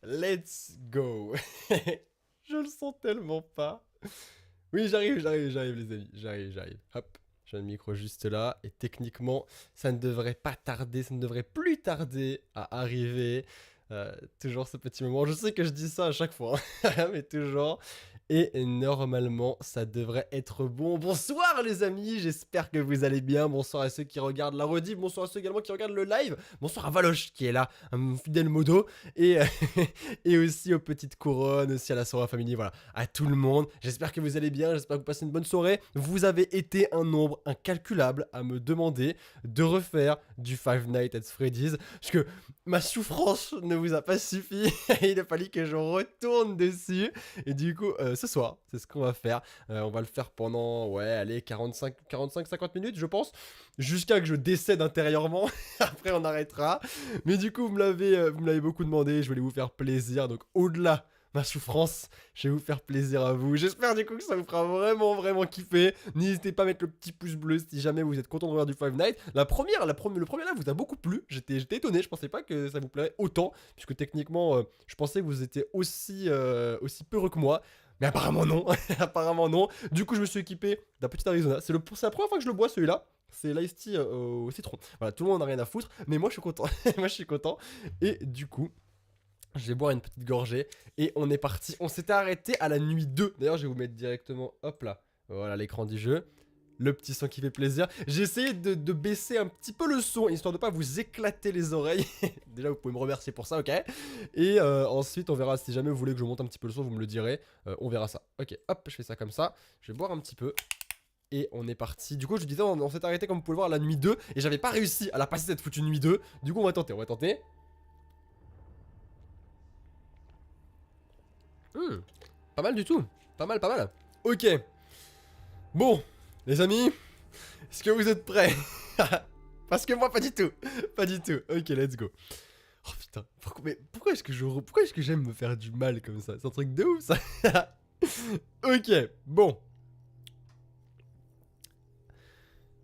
Let's go. Je le sens tellement pas. Oui, j'arrive les amis. J'arrive. Hop, j'ai un micro juste là. Et techniquement, ça ne devrait pas tarder, ça ne devrait plus tarder à arriver. Toujours ce petit moment. Je sais que je dis ça à chaque fois, hein, mais toujours. Et normalement, ça devrait être bon. Bonsoir les amis, j'espère que vous allez bien. Bonsoir à ceux qui regardent la rediff. Bonsoir à ceux également qui regardent le live. Bonsoir à Valoche qui est là, un fidèle modo. Et, et aussi aux petites couronnes, aussi à la Sora Family, voilà, à tout le monde. J'espère que vous allez bien, j'espère que vous passez une bonne soirée. Vous avez été un nombre incalculable à me demander de refaire du Five Nights at Freddy's. Parce que ma souffrance ne vous a pas suffi. Il a fallu que je retourne dessus. Et du coup, ce soir, c'est ce qu'on va faire. On va le faire pendant, ouais, allez, 45-50 minutes, je pense. Jusqu'à que je décède intérieurement. Après, on arrêtera. Mais du coup, vous me l'avez beaucoup demandé. Je voulais vous faire plaisir. Donc, au-delà ma souffrance, je vais vous faire plaisir à vous. J'espère du coup que ça vous fera vraiment kiffer. N'hésitez pas à mettre le petit pouce bleu si jamais vous êtes content de regarder du Five Nights. Le premier live vous a beaucoup plu. J'étais étonné, je pensais pas que ça vous plairait autant. Puisque techniquement, je pensais que vous étiez aussi peureux que moi. Mais apparemment non, apparemment non. Du coup, je me suis équipé d'un petit Arizona. C'est la première fois que je le bois celui-là. C'est l'ice tea au citron. Voilà, tout le monde n'a rien à foutre. Mais moi, je suis content. Moi, je suis content. Et du coup, je vais boire une petite gorgée. Et on est parti. On s'était arrêté à la nuit 2. D'ailleurs, je vais vous mettre directement, hop là. Voilà l'écran du jeu. Le petit son qui fait plaisir. J'ai essayé de baisser un petit peu le son, histoire de pas vous éclater les oreilles. Déjà, vous pouvez me remercier pour ça, ok. Et ensuite, on verra si jamais vous voulez que je monte un petit peu le son, vous me le direz. On verra ça. Ok, hop, je fais ça comme ça. Je vais boire un petit peu. Et on est parti. Du coup, je disais, on s'est arrêté, comme vous pouvez le voir, à la nuit 2. Et j'avais pas réussi à la passer cette foutue nuit 2. Du coup, on va tenter, Pas mal du tout. Pas mal. Ok. Bon, les amis, est-ce que vous êtes prêts? Parce que moi, pas du tout. Pas du tout. Ok, let's go. Oh putain, pourquoi est-ce que j'aime me faire du mal comme ça? C'est un truc de ouf, ça. Ok, bon.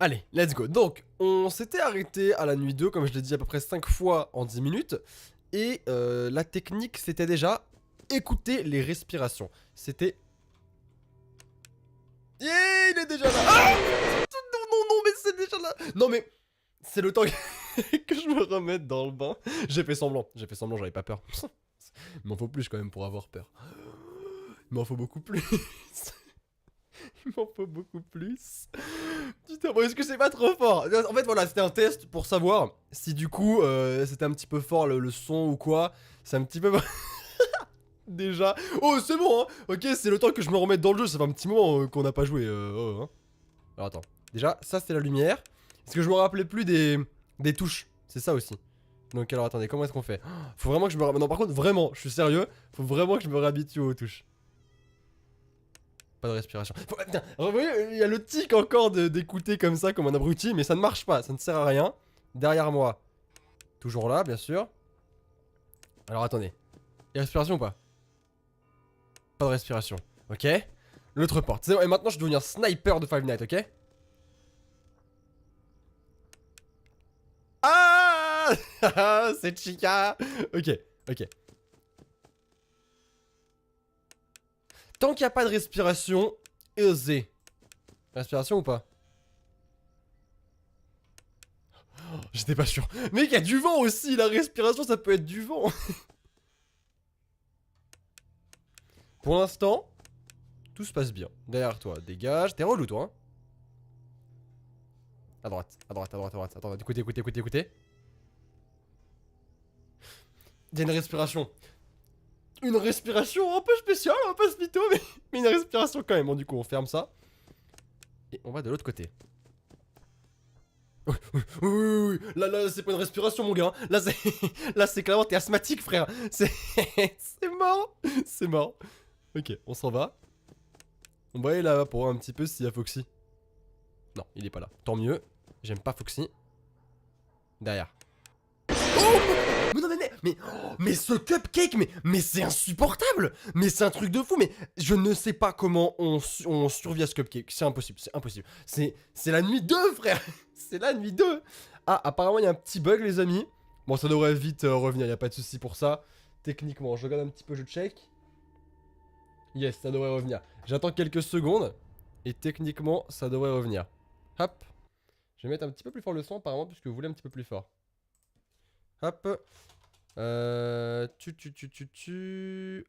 Allez, let's go. Donc, on s'était arrêté à la nuit 2, comme je l'ai dit à peu près 5 fois en 10 minutes. Et la technique, c'était déjà écouter les respirations. C'était... Yeah, il est déjà là. Ah non, mais c'est déjà là. Non, mais c'est le temps que je me remette dans le bain. J'ai fait semblant, j'avais pas peur. Il m'en faut plus quand même pour avoir peur. Il m'en faut beaucoup plus. Il m'en faut beaucoup plus. Putain, bon, est-ce que c'est pas trop fort? En fait, voilà, c'était un test pour savoir si du coup c'était un petit peu fort le son ou quoi. C'est un petit peu. Déjà. Oh, c'est bon, hein. Ok, c'est le temps que je me remette dans le jeu. Ça fait un petit moment qu'on n'a pas joué. Hein. Alors attends. Déjà, ça c'est la lumière. Est-ce que je me rappelais plus des touches? C'est ça aussi. Donc alors attendez, comment est-ce qu'on fait? Faut vraiment que je me... Non, par contre, vraiment, je suis sérieux. Faut vraiment que je me réhabitue aux touches. Pas de respiration. Putain, vous voyez, il y a le tic encore d'écouter comme ça, comme un abruti, mais ça ne marche pas, ça ne sert à rien. Derrière moi, toujours là, bien sûr. Alors attendez. Il y a respiration ou pas? Pas de respiration. Ok. L'autre porte. Et maintenant, je dois devenir sniper de Five Nights, ok? Ah c'est Chica. Ok. Tant qu'il n'y a pas de respiration, easy. Respiration ou pas? Oh, j'étais pas sûr. Mec, il y a du vent aussi. La respiration, ça peut être du vent. Pour l'instant, tout se passe bien. Derrière toi, dégage. T'es relou, toi, hein? À droite. Attends, écoutez. Il y a une respiration. Une respiration un peu spéciale, un peu mytho, mais une respiration quand même. Bon, du coup, on ferme ça. Et on va de l'autre côté. Oui. Là, c'est pas une respiration, mon gars. Là, c'est clairement, t'es asthmatique, frère. C'est mort. Ok, on s'en va. On va aller là-bas pour voir un petit peu s'il y a Foxy. Non, il est pas là. Tant mieux. J'aime pas Foxy. Derrière. Oh mais ce cupcake, mais c'est insupportable. Mais c'est un truc de fou. Mais je ne sais pas comment on survit à ce cupcake. C'est impossible. C'est la nuit 2, frère. C'est la nuit 2. Ah, apparemment, il y a un petit bug, les amis. Bon, ça devrait vite revenir. Il n'y a pas de souci pour ça. Techniquement, je regarde un petit peu, je check. Yes, ça devrait revenir. J'attends quelques secondes. Et techniquement, ça devrait revenir. Hop. Je vais mettre un petit peu plus fort le son apparemment, puisque vous voulez un petit peu plus fort. Hop.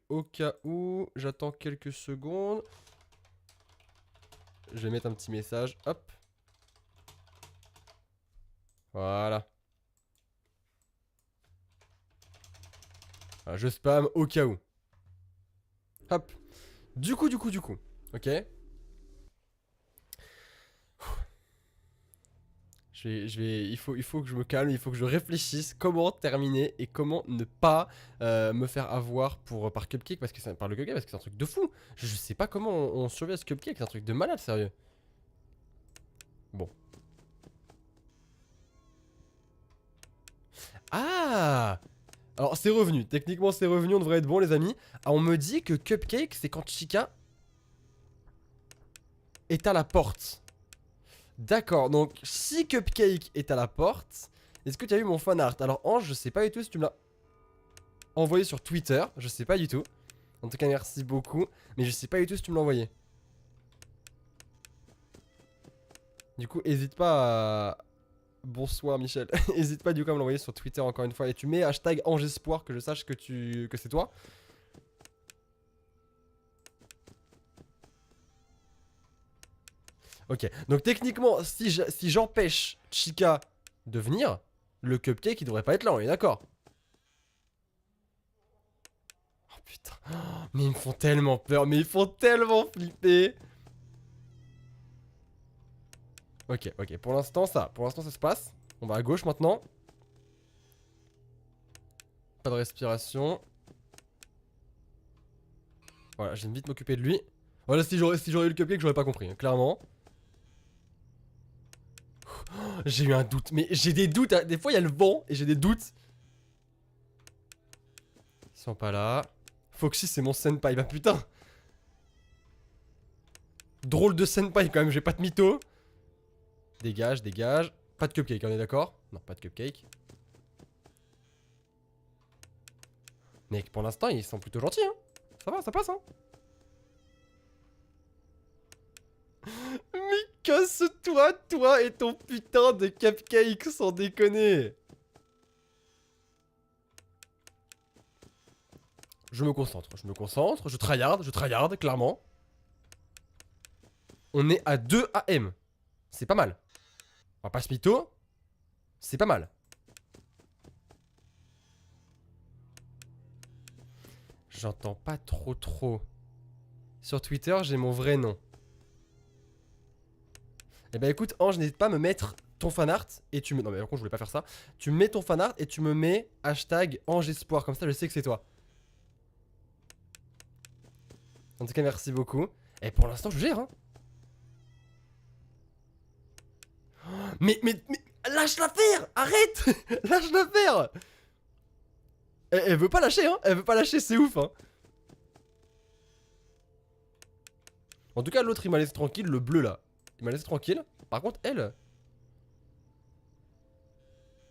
Au cas où, j'attends quelques secondes. Je vais mettre un petit message. Hop. Voilà. Voilà, je spam au cas où. Hop. Du coup. Ok. Il faut que je me calme, il faut que je réfléchisse comment terminer et comment ne pas me faire avoir par Cupcake parce que c'est par le Cupcake parce que c'est un truc de fou. Je sais pas comment on survit à ce Cupcake, c'est un truc de malade, sérieux. Bon. Ah! Alors c'est revenu, techniquement c'est revenu, on devrait être bon les amis. Ah, on me dit que Cupcake c'est quand Chica est à la porte. D'accord, donc si Cupcake est à la porte, est-ce que tu as eu mon fan art? Alors Ange, je sais pas du tout si tu me l'as envoyé sur Twitter, je sais pas du tout. En tout cas, merci beaucoup, mais je sais pas du tout si tu me l'as envoyé. Du coup, hésite pas à... Bonsoir Michel, hésite pas du coup à me l'envoyer sur Twitter encore une fois. Et tu mets hashtag Angespoir que je sache que c'est toi. Ok, donc techniquement, si j'empêche Chica de venir, le Cupcake il devrait pas être là, on est d'accord? Oh putain, mais ils me font tellement peur, mais ils font tellement flipper. Ok, pour l'instant ça se passe. On va à gauche maintenant. Pas de respiration. Voilà, je vais vite m'occuper de lui. Voilà, si j'aurais eu le Cupcake, j'aurais pas compris, hein, clairement. J'ai eu un doute, mais j'ai des doutes, hein. Des fois il y a le vent et j'ai des doutes. Ils sont pas là. Foxy c'est mon senpai, bah putain. Drôle de senpai quand même, j'ai pas de mytho. Dégage. Pas de Cupcake, on est d'accord? Non, pas de Cupcake. Mec, pour l'instant ils sont plutôt gentils, hein. Ça va, ça passe, hein. Mais casse-toi, toi et ton putain de Cupcake, sans déconner. Je me concentre, je tryhard, clairement. On est à 2 AM. C'est pas mal. On va pas se mytho. C'est pas mal. J'entends pas trop. Sur Twitter, j'ai mon vrai nom. Eh ben écoute, Ange, n'hésite pas à me mettre ton fanart et tu me... Non mais par contre, je voulais pas faire ça. Tu me mets ton fanart et tu me mets hashtag Angespoir. Comme ça, je sais que c'est toi. En tout cas, merci beaucoup. Et pour l'instant, je gère, hein. Mais lâche l'affaire. Arrête. Lâche l'affaire. Elle veut pas lâcher, hein. Elle veut pas lâcher, c'est ouf, hein. En tout cas, l'autre, il m'a laissé tranquille, le bleu, là. Il m'a laissé tranquille. Par contre, elle...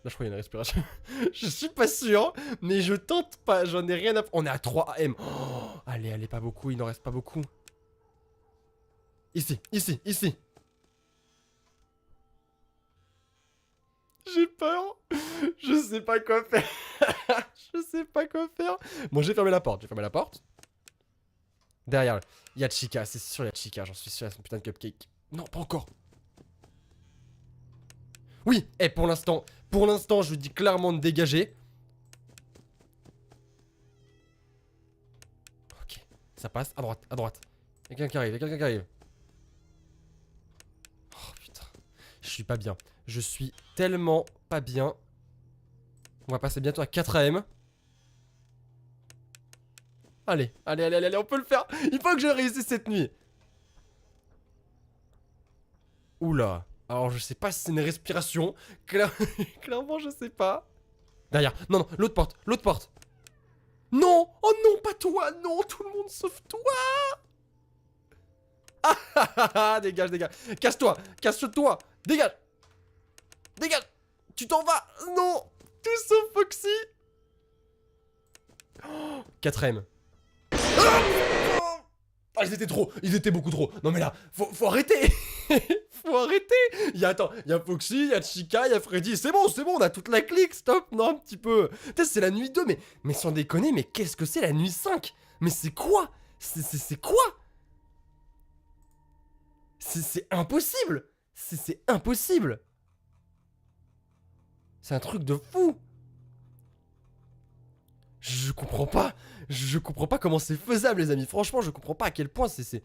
Là, je crois qu'il y a une respiration. Je suis pas sûr, mais je tente pas. J'en ai rien à... On est à 3 AM. Oh, allez, pas beaucoup. Il n'en reste pas beaucoup. Ici. J'ai peur. Je sais pas quoi faire. Bon, j'ai fermé la porte. Derrière, il y a Chica. C'est sûr, il y a Chica. J'en suis sûr, il y a son putain de Cupcake. Non, pas encore. Oui, et pour l'instant, je lui dis clairement de dégager. Ok, ça passe, à droite. Il y a quelqu'un qui arrive, Oh putain, je suis pas bien. Je suis tellement pas bien. On va passer bientôt à 4 AM. Allez, on peut le faire. Il faut que je réussisse cette nuit. Oula. Alors je sais pas si c'est une respiration. Clairement je sais pas. Derrière. Non, l'autre porte. Non. Oh non, pas toi. Non, tout le monde sauf toi. Ah, dégage. Casse-toi. Dégage. Tu t'en vas. Non. Tout sauf Foxy. Quatrième. Ah, ils étaient beaucoup trop. Non mais là, faut arrêter. Faut arrêter. Attends, il y a Foxy, il y a Chica, il y a Freddy. C'est bon, on a toute la clique, stop, non, un petit peu. Putain, c'est la nuit 2, mais sans déconner, mais qu'est-ce que c'est la nuit 5? Mais c'est quoi? C'est quoi? C'est impossible. C'est impossible. C'est un truc de fou. Je comprends pas. Je comprends pas comment c'est faisable, les amis. Franchement, je comprends pas à quel point c'est...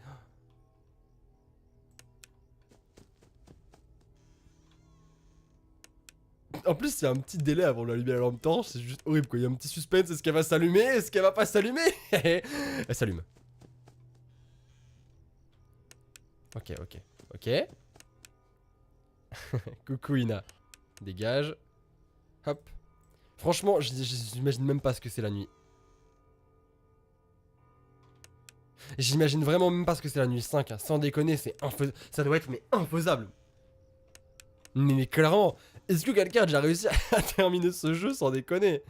En plus, il y a un petit délai avant d'allumer la lampe torche. C'est juste horrible, quoi. Il y a un petit suspense. Est-ce qu'elle va s'allumer? Est-ce qu'elle va pas s'allumer? Elle s'allume. Ok. Coucou Ina. Dégage. Hop. Franchement, j'imagine même pas ce que c'est la nuit. J'imagine vraiment même pas ce que c'est la nuit 5, hein. Sans déconner, c'est infaisable. Ça doit être mais infaisable. Mais clairement, est-ce que quelqu'un a déjà réussi à terminer ce jeu sans déconner?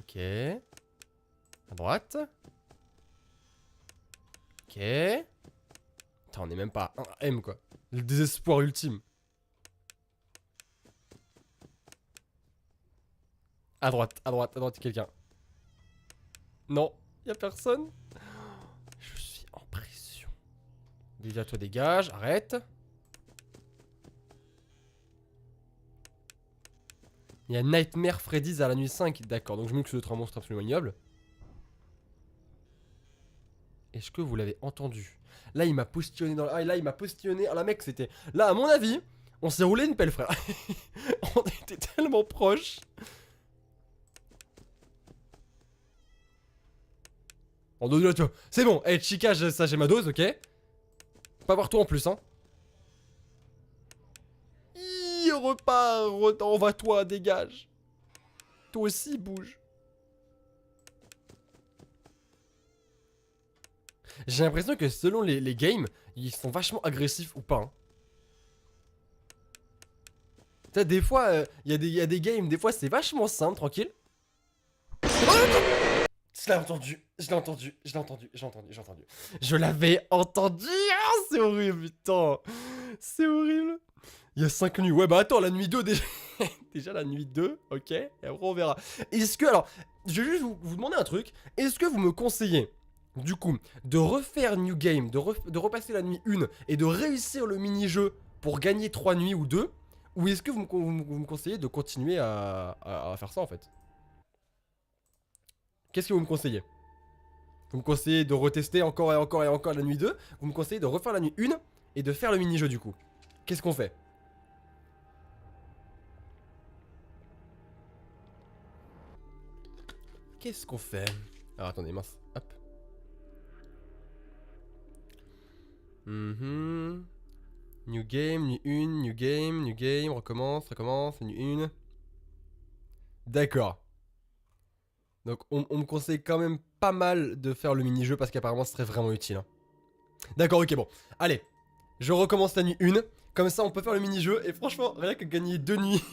Ok. À droite. Ok. Putain, on est même pas à 1 M, quoi. Le désespoir ultime. À droite, quelqu'un. Non, y'a personne. Je suis en pression. Déjà, toi, dégage, arrête. Il y a Nightmare Freddy's à la nuit 5. D'accord, donc je me dis que c'est d'autres un monstre absolument ignoble. Est-ce que vous l'avez entendu? Là, il m'a postillonné dans... Ah, là, il m'a postillonné... Ah, la mec, c'était... Là, à mon avis, on s'est roulé une pelle, frère. On était tellement proches. En dos de l'autre, c'est bon. Eh, Chica, ça, j'ai ma dose, ok? Pas voir toi en plus, hein. Repars, on va toi, dégage. Toi aussi, bouge. J'ai l'impression que selon les games, ils sont vachement agressifs ou pas. Hein. Tu sais, des fois, il y a des games, des fois c'est vachement simple, tranquille. Je l'ai entendu. Je l'avais entendu. Ah, c'est horrible, putain. C'est horrible. Il y a 5 nuits. Ouais, bah attends, la nuit 2 déjà. Déjà la nuit 2, ok. Et après on verra. Est-ce que, alors, je vais juste vous demander un truc. Est-ce que vous me conseillez, du coup, de refaire New Game, de repasser la nuit 1 et de réussir le mini-jeu pour gagner 3 nuits ou 2? Ou est-ce que vous me conseillez de continuer à faire ça en fait? Qu'est-ce que vous me conseillez? Vous me conseillez de retester encore et encore et encore la nuit 2? Vous me conseillez de refaire la nuit 1 et de faire le mini-jeu du coup? Qu'est-ce qu'on fait? Qu'est-ce qu'on fait? Alors attendez, mince. Hop. New game, nuit 1, new game, recommence, nuit 1. D'accord. Donc on me conseille quand même pas mal de faire le mini-jeu parce qu'apparemment ce serait vraiment utile. Hein. D'accord, ok, bon. Allez, je recommence la nuit 1. Comme ça on peut faire le mini-jeu et franchement, rien que gagner 2 nuits,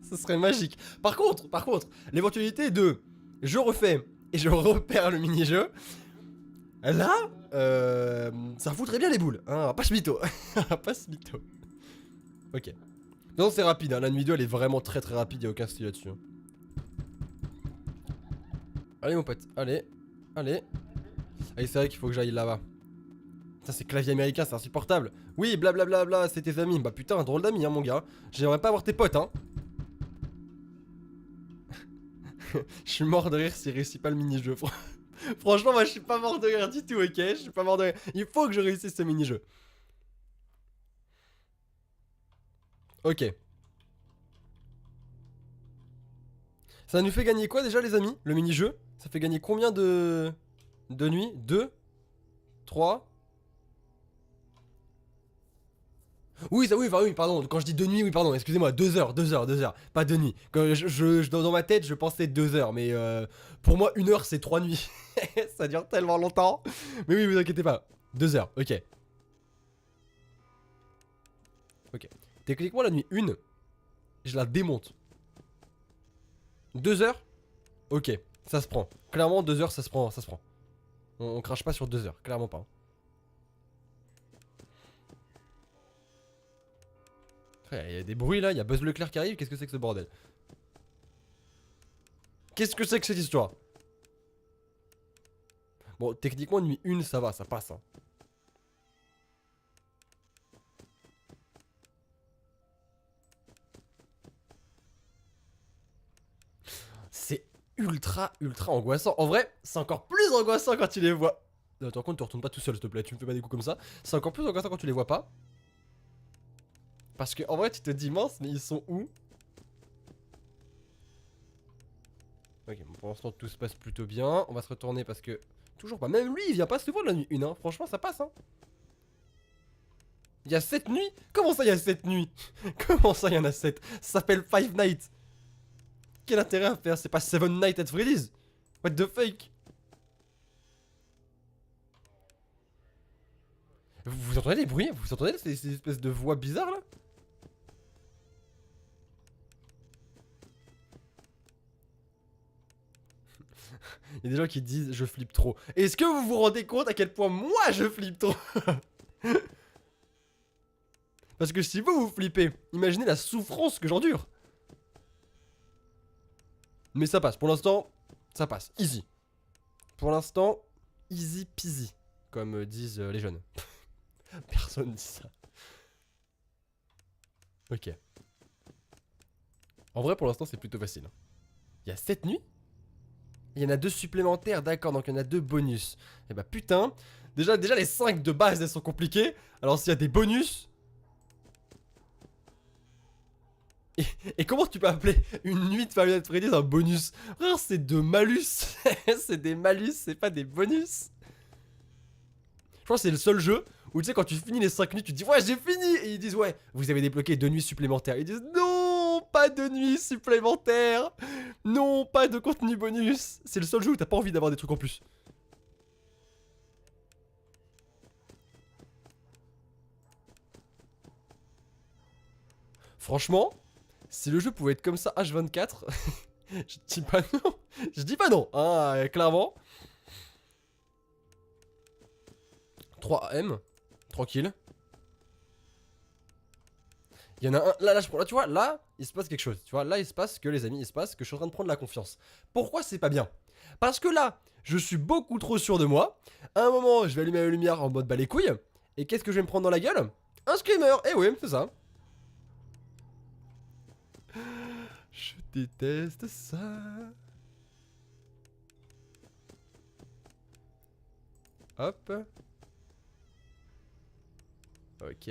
ce serait magique. Par contre, l'éventualité de je refais et je repère le mini-jeu, là, ça foutrait bien les boules. Hein, pas ce mytho. Pas ce mytho. Ok. Non, c'est rapide, hein. La nuit 2 elle est vraiment très rapide, y'a aucun style là-dessus. Hein. Allez mon pote, allez. Allez, c'est vrai qu'il faut que j'aille là-bas. Putain, c'est clavier américain, c'est insupportable. Oui, blablabla, c'est tes amis. Bah putain, un drôle d'amis, hein, mon gars. J'aimerais pas avoir tes potes, hein. Je suis mort de rire s'il réussit pas le mini-jeu. Franchement, moi, je suis pas mort de rire du tout, ok? Je suis pas mort de rire. Il faut que je réussisse ce mini-jeu. Ok. Ça nous fait gagner quoi déjà, les amis? Le mini-jeu? Ça fait gagner combien de nuits? 2 3 Oui, ça, oui, enfin, oui, pardon. Quand je dis 2 nuits, oui, pardon, excusez-moi, 2 heures, pas 2 nuits. Quand dans ma tête, je pensais 2 heures, mais pour moi, 1 heure, c'est 3 nuits. Ça dure tellement longtemps. Mais oui, vous inquiétez pas. 2 heures, ok. Ok. Techniquement, la nuit 1, je la démonte. 2 heures? Ok, ça se prend. Clairement, 2 heures, ça se prend, ça se prend. On crache pas sur 2 heures, clairement pas. Frère, il y a des bruits là, il y a Buzz Leclerc qui arrive, qu'est-ce que c'est que ce bordel? Qu'est-ce que c'est que cette histoire? Bon, techniquement, nuit 1, ça va, ça passe. Hein. C'est ultra, ultra angoissant. En vrai, c'est encore plus angoissant quand tu les vois. Non, attends, contre, tu retournes pas tout seul, s'il te plaît, tu me fais pas des coups comme ça. C'est encore plus angoissant quand tu les vois pas. Parce que en vrai, tu te dis, mince, mais ils sont où? Ok, bon, pour l'instant, tout se passe plutôt bien. On va se retourner parce que. Toujours pas. Même lui, il vient pas souvent de la nuit 1. Hein. Franchement, ça passe. Hein. Il y a 7 nuits? Comment ça, il y a 7 nuits? Comment ça, il y en a 7? Ça s'appelle Five Nights. Quel intérêt à faire? C'est pas Seven Nights at Freddy's? What the fake? Vous entendez les bruits? Vous entendez ces espèces de voix bizarres là? Il y a des gens qui disent je flippe trop. Est-ce que vous vous rendez compte à quel point moi je flippe trop? Parce que si vous flippez, imaginez la souffrance que j'endure. Mais ça passe, pour l'instant, ça passe. Easy. Pour l'instant, easy peasy. Comme disent les jeunes. Personne dit ça. Ok. En vrai, pour l'instant, c'est plutôt facile. Il y a 7 nuits? Il y en a 2 supplémentaires, d'accord, donc il y en a 2 bonus. Et bah putain, déjà les 5 de base, elles sont compliquées. Alors s'il y a des bonus... Et comment tu peux appeler une nuit de Five Nights at Freddy's un bonus? Frère, c'est de malus. C'est des malus, c'est pas des bonus. Je pense que c'est le seul jeu où tu sais quand tu finis les 5 nuits, tu te dis ouais j'ai fini. Et ils disent ouais, vous avez débloqué 2 nuits supplémentaires. Ils disent non, pas de nuits supplémentaires. Non, pas de contenu bonus. C'est le seul jeu où t'as pas envie d'avoir des trucs en plus. Franchement, si le jeu pouvait être comme ça H24, je dis pas non. Je dis pas non, hein, clairement. 3M, tranquille. Il y en a un, là, tu vois, là, il se passe quelque chose. Tu vois, là, il se passe que, les amis, il se passe que je suis en train de prendre la confiance. Pourquoi c'est pas bien? Parce que là, je suis beaucoup trop sûr de moi. À un moment, je vais allumer la lumière en mode bah les couilles. Et qu'est-ce que je vais me prendre dans la gueule? Un screamer. Eh oui, c'est ça. Je déteste ça. Hop. Ok.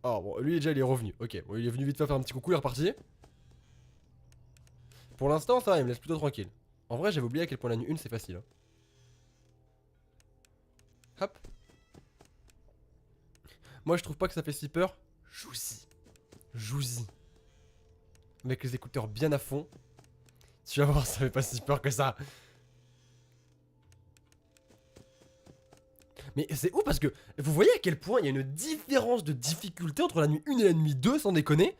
Oh bon, lui déjà il est revenu. Ok, bon, il est venu vite faire un petit coucou, il est reparti. Pour l'instant, ça va, il me laisse plutôt tranquille. En vrai, j'avais oublié à quel point la nuit 1 c'est facile. Hein. Hop. Moi, je trouve pas que ça fait si peur. Jouzy. Jouzy. Avec les écouteurs bien à fond. Tu vas voir, ça fait pas si peur que ça. Mais c'est ouf parce que vous voyez à quel point il y a une différence de difficulté entre la nuit 1 et la nuit 2, sans déconner.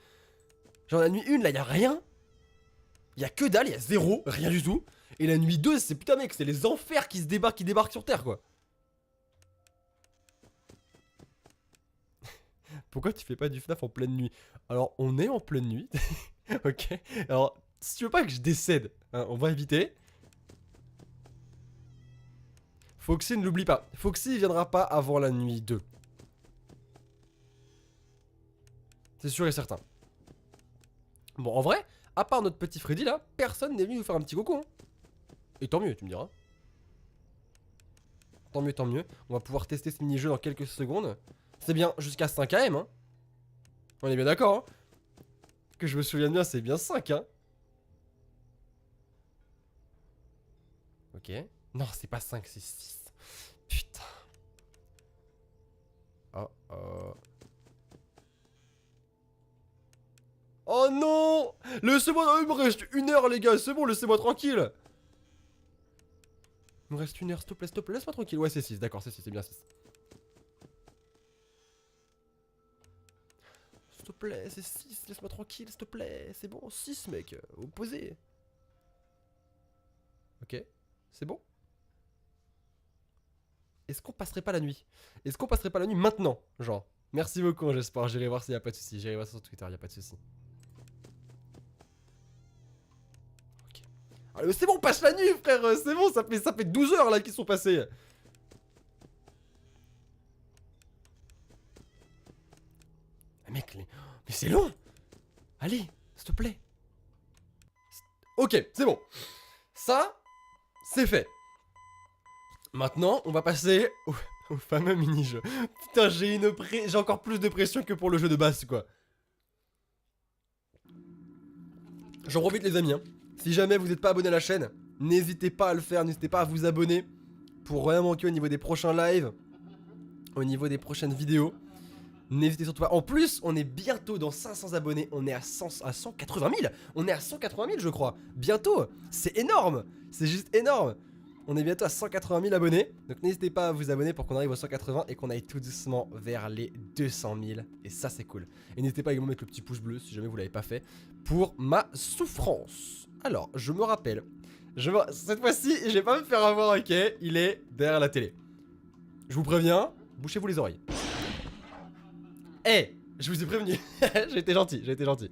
Genre la nuit 1, là, il y a rien. Il y a que dalle, il y a zéro, rien du tout. Et la nuit 2, c'est putain mec, c'est les enfers qui débarquent sur Terre quoi. Pourquoi tu fais pas du FNAF en pleine nuit? Alors, on est en pleine nuit. Ok. Alors, si tu veux pas que je décède, hein, on va éviter. Foxy ne l'oublie pas. Foxy il viendra pas avant la nuit 2. C'est sûr et certain. Bon, en vrai, à part notre petit Freddy là, personne n'est venu nous faire un petit coucou. Hein. Et tant mieux, tu me diras. Tant mieux, tant mieux. On va pouvoir tester ce mini-jeu dans quelques secondes. C'est bien jusqu'à 5 AM. Hein. On est bien d'accord. Hein. Que je me souvienne bien, c'est bien 5. Hein. Ok. Non, c'est pas 5, c'est 6. Putain. Oh oh. Oh non! Laissez-moi, il me reste 1 heure les gars, c'est bon, laissez-moi tranquille. Il me reste 1 heure, s'il te plaît, laisse-moi tranquille. Ouais, c'est 6, d'accord, c'est 6, c'est bien 6. S'il te plaît, c'est 6, laisse-moi tranquille, s'il te plaît. C'est bon, 6, mec, opposé. Ok, c'est bon. Est-ce qu'on passerait pas la nuit? Est-ce qu'on passerait pas la nuit maintenant? Genre, merci beaucoup, j'espère. J'irai voir s'il y a pas de soucis. J'irai voir sur Twitter, il y a pas de soucis. Ok. Allez, c'est bon, on passe la nuit, frère. C'est bon, ça fait 12 heures là qu'ils sont passées. Ah, mec, mais c'est long. Allez, s'il te plaît. Ok, c'est bon. Ça, c'est fait. Maintenant, on va passer au fameux mini-jeu. Putain, j'ai encore plus de pression que pour le jeu de base, quoi. J'en profite, les amis. Hein. Si jamais vous n'êtes pas abonné à la chaîne, n'hésitez pas à le faire. N'hésitez pas à vous abonner pour rien manquer au niveau des prochains lives, au niveau des prochaines vidéos. N'hésitez surtout pas. En plus, on est bientôt dans 500 abonnés. On est à 180 000. On est à 180 000, je crois. Bientôt. C'est énorme. C'est juste énorme. On est bientôt à 180 000 abonnés. Donc n'hésitez pas à vous abonner pour qu'on arrive aux 180 et qu'on aille tout doucement vers les 200 000. Et ça, c'est cool. Et n'hésitez pas également à mettre le petit pouce bleu si jamais vous l'avez pas fait pour ma souffrance. Alors, je me rappelle. Cette fois-ci, je vais pas me faire avoir, ok. Il est derrière la télé. Je vous préviens, bouchez-vous les oreilles. Eh, je vous ai prévenu. J'ai été gentil, j'ai été gentil.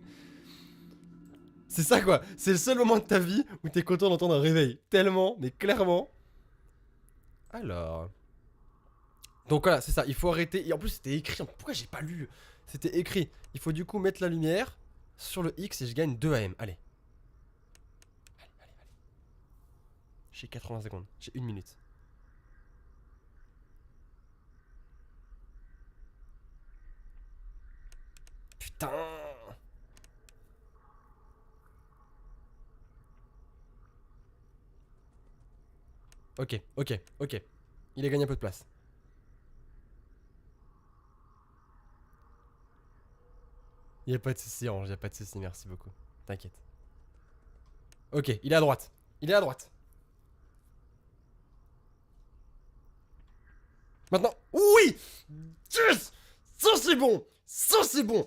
C'est ça quoi, c'est le seul moment de ta vie où t'es content d'entendre un réveil. Tellement, mais clairement. Alors. Donc voilà, c'est ça, il faut arrêter. Et en plus c'était écrit, pourquoi j'ai pas lu? C'était écrit. Il faut du coup mettre la lumière sur le X et je gagne 2 AM. Allez. Allez. J'ai 80 secondes, j'ai 1 minute. Putain. Ok. Il a gagné un peu de place. Y'a pas de soucis, Ange, y'a pas de soucis, merci beaucoup. T'inquiète. Ok, il est à droite. Maintenant, oui. Yes. Ça c'est bon. Bon. Ça c'est bon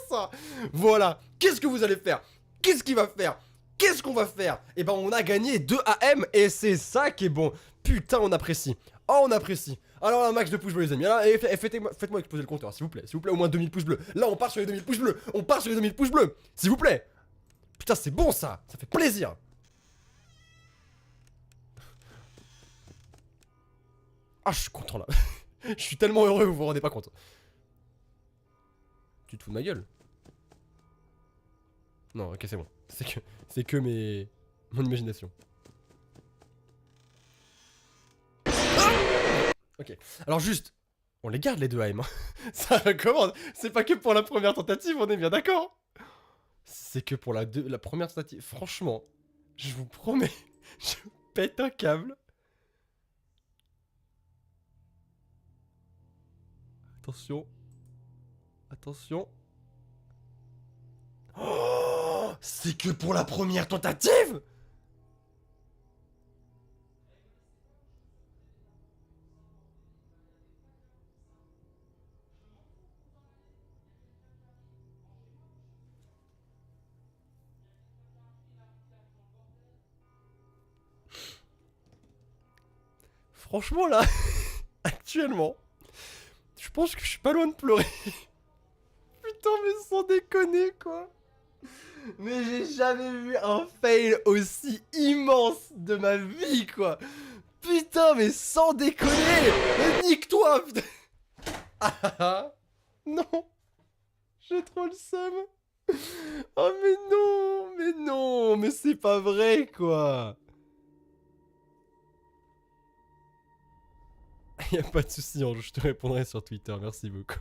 ça. Voilà. Qu'est-ce que vous allez faire? Qu'est-ce qu'il va faire? Qu'est-ce qu'on va faire? Eh ben on a gagné 2 AM et c'est ça qui est bon. Putain, on apprécie. Oh, on apprécie. Alors un max de pouces bleus les amis. Alors, faites-moi exploser le compteur s'il vous plaît. S'il vous plaît, au moins 2000 pouces bleus. Là on part sur les 2000 pouces bleus. S'il vous plaît. Putain, c'est bon ça. Ça fait plaisir. Ah, je suis content là. Je suis tellement heureux, vous vous rendez pas compte. Tu te fous de ma gueule? Non, ok, c'est bon. C'est que mon imagination. Ok, alors juste, on les garde les 2 AM. Hein. Ça recommande. C'est pas que pour la première tentative, on est bien d'accord. C'est que pour la première tentative. Franchement, je vous promets, je pète un câble. Attention. Oh, c'est que pour la première tentative. Franchement là, actuellement, je pense que je suis pas loin de pleurer. Putain, mais sans déconner quoi. Mais j'ai jamais vu un fail aussi immense de ma vie quoi. Putain, mais sans déconner. Mais nique-toi putain. Ah, non. J'ai trop le seum. Oh mais non, mais c'est pas vrai quoi. Y'a pas de soucis, Ange, je te répondrai sur Twitter, merci beaucoup.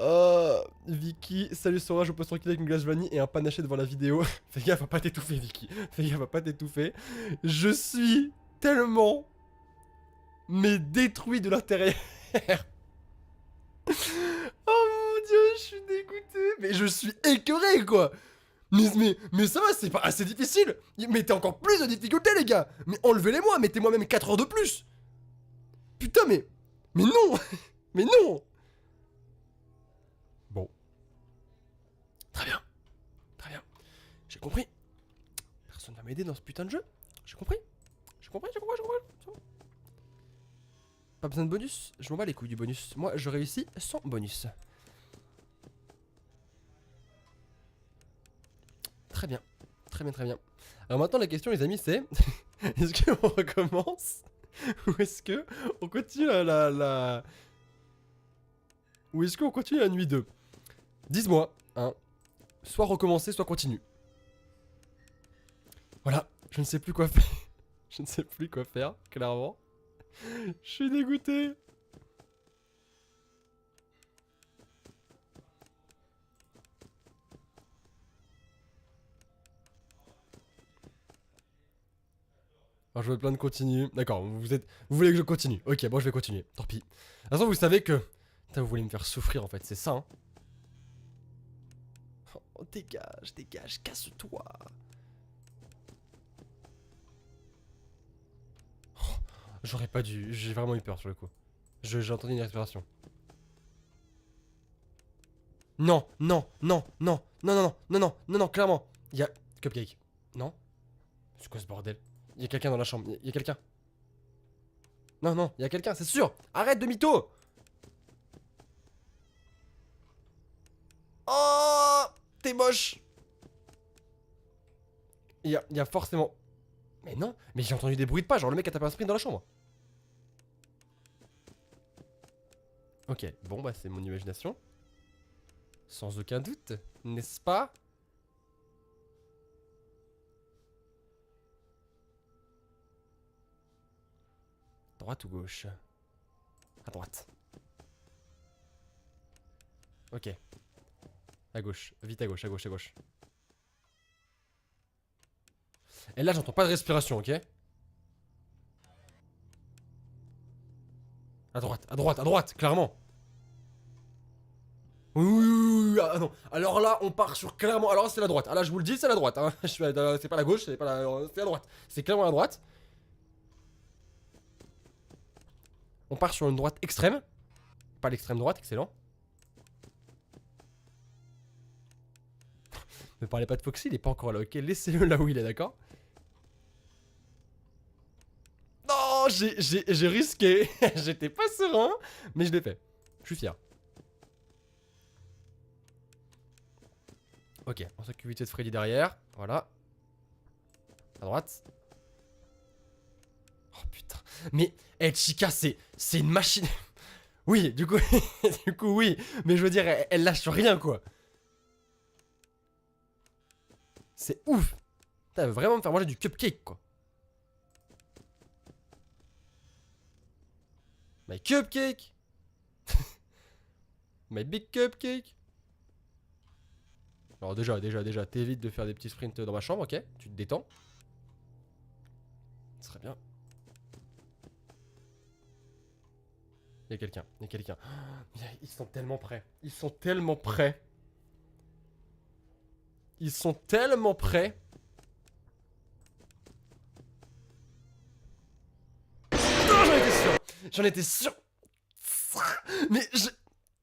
Oh, Vicky, salut Sora, je pose tranquille avec une glace vanille et un panaché devant la vidéo. Fais gaffe à pas t'étouffer, Vicky. Fais gaffe à pas t'étouffer. Je suis tellement mais détruit de l'intérieur. Oh mon dieu, je suis dégoûté. Mais je suis écœuré quoi. Mais ça va, c'est pas assez difficile. Mettez encore plus de difficulté les gars. Mais enlevez-les-moi, mettez-moi même 4 heures de plus. Putain mais Mais non. Mais non. Bon. Très bien. Très bien. J'ai compris. Personne va m'aider dans ce putain de jeu. J'ai compris. J'ai compris. Pas besoin de bonus. Je m'en bats les couilles du bonus. Moi, je réussis sans bonus. Très bien. Très bien, très bien. Alors maintenant, la question, les amis, c'est... est-ce qu'on recommence? Ou est-ce que on continue la... Ou est-ce qu'on continue la nuit 2? Dis-moi, hein. Soit recommencer, soit continue. Voilà, je ne sais plus quoi faire. Je ne sais plus quoi faire, clairement. Je suis dégoûté. Alors je veux plein de continue. D'accord, vous voulez que je continue. Ok, bon je vais continuer. Tant pis. De toute façon, vous savez que... Putain, vous voulez me faire souffrir en fait, c'est ça, hein. Oh, dégage, dégage, casse-toi. Oh, j'aurais pas dû... J'ai vraiment eu peur sur le coup. J'ai entendu une respiration. Non, non, non, non, non, non, non, non, non, non, clairement. Il y a... Cupcake. Non? C'est quoi ce bordel? Il y a quelqu'un dans la chambre. Il y a quelqu'un. Non, non, il y a quelqu'un, c'est sûr. Arrête de mytho. Oh, t'es moche. Il y a forcément... Mais non, mais j'ai entendu des bruits de pas, genre le mec a tapé un sprint dans la chambre. Ok, bon bah c'est mon imagination. Sans aucun doute, n'est-ce pas? Droite ou gauche? À droite. Ok. À gauche, vite à gauche, à gauche, à gauche. Et là j'entends pas de respiration, ok? À droite, à droite, à droite, clairement. Oui, oui, oui, oui, ah non. Alors là, on part sur clairement. Alors là, c'est la droite. Ah là, je vous le dis, c'est la droite. Hein. C'est pas la gauche, c'est pas la. C'est la droite. C'est clairement la droite. On part sur une droite extrême. Pas l'extrême droite, excellent. Ne parlez pas de Foxy, il est pas encore là, ok? Laissez-le là où il est, d'accord? Non, j'ai risqué. J'étais pas serein, mais je l'ai fait. Je suis fier. Ok, on s'occupe vite de Freddy derrière. Voilà. À droite. Oh putain. Mais, Chica, c'est une machine. Oui, du coup, du coup, oui. Mais je veux dire, elle lâche rien, quoi. C'est ouf. Putain, elle veut vraiment me faire manger du cupcake, quoi. My cupcake. My big cupcake. Alors déjà, t'évites de faire des petits sprints dans ma chambre, ok? Tu te détends. Ce serait bien. Il y a quelqu'un, il y a quelqu'un. Oh, ils sont tellement prêts. Ils sont tellement prêts. Ils sont tellement prêts. Oh, j'en étais sûr. J'en étais sûr. Mais je...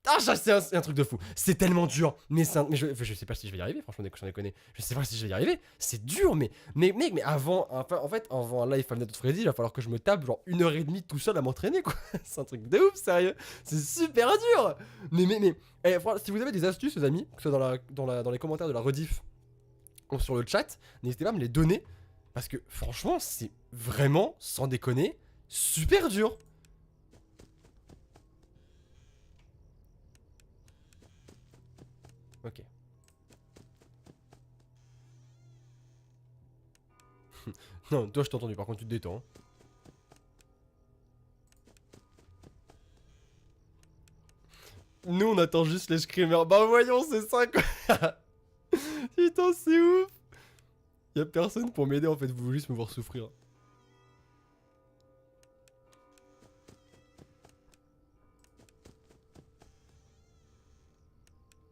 Ah, c'est un truc de fou. C'est tellement dur. Mais je sais pas si je vais y arriver, franchement, j'en déconne. Je sais pas si je vais y arriver. C'est dur, mais mec, mais avant, enfin, en fait, avant un live Five Nights at Freddy, il va falloir que je me tape genre 1h30 tout seul à m'entraîner, quoi. C'est un truc de ouf, sérieux. C'est super dur. Mais, si vous avez des astuces, les amis, que ce soit dans les commentaires de la rediff ou sur le chat, n'hésitez pas à me les donner. Parce que franchement, c'est vraiment, sans déconner, super dur. Ok. Non, toi je t'ai entendu, par contre tu te détends. Nous on attend juste les screamers. Bah voyons, c'est ça quoi. Putain, c'est ouf. Y'a personne pour m'aider en fait, vous voulez juste me voir souffrir.